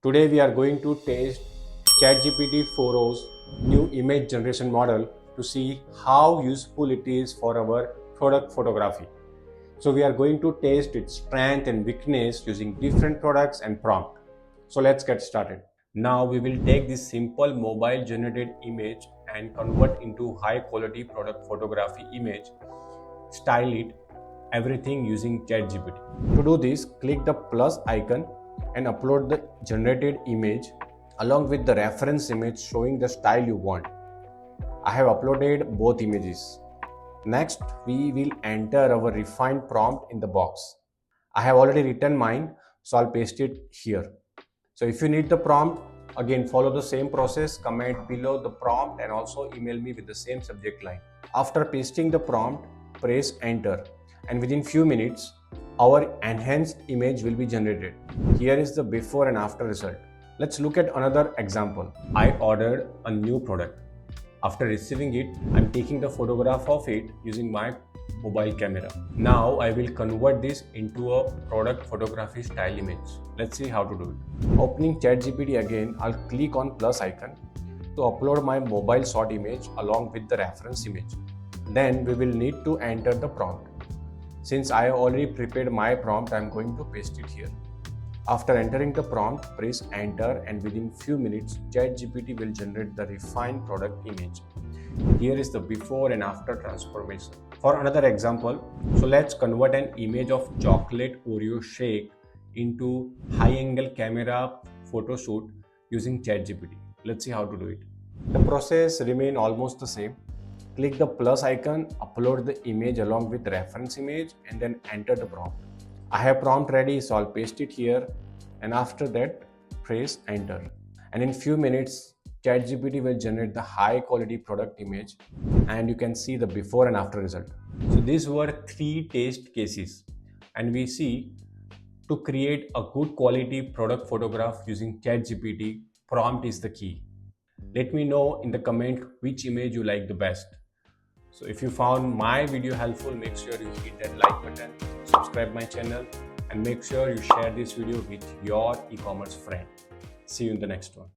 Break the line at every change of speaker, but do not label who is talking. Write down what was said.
Today we are going to test ChatGPT 4o's new image generation model to see how useful it is for our product photography. So we are going to test its strength and weakness using different products and prompt. So let's get started. Now we will take this simple mobile generated image and convert into high quality product photography image, style it, everything using ChatGPT. To do this, click the plus icon and upload the generated image along with the reference image showing the style you want. I have uploaded both images. Next, we will enter our refined prompt in the box. I have already written mine, so I'll paste it here. So if you need the prompt, again follow the same process, comment below the prompt and also email me with the same subject line. After pasting the prompt, press enter and within few minutes, our enhanced image will be generated. Here is the before and after result. Let's look at another example. I ordered a new product. After receiving it, I'm taking the photograph of it using my mobile camera. Now I will convert this into a product photography style image. Let's see how to do it. Opening ChatGPT again, I'll click on plus icon to upload my mobile shot image along with the reference image. Then we will need to enter the prompt. Since I have already prepared my prompt, I'm going to paste it here. After entering the prompt, press enter and within few minutes, ChatGPT will generate the refined product image. Here is the before and after transformation. For another example, so let's convert an image of chocolate Oreo shake into high angle camera photo shoot using ChatGPT. Let's see how to do it. The process remains almost the same. Click the plus icon, upload the image along with reference image and then enter the prompt. I have prompt ready, so I'll paste it here and after that press enter. And in few minutes, ChatGPT will generate the high quality product image and you can see the before and after result. So these were 3 test cases and we see to create a good quality product photograph using ChatGPT, prompt is the key. Let me know in the comment which image you like the best. So if you found my video helpful, make sure you hit that like button, subscribe my channel and make sure you share this video with your e-commerce friend. See you in the next one.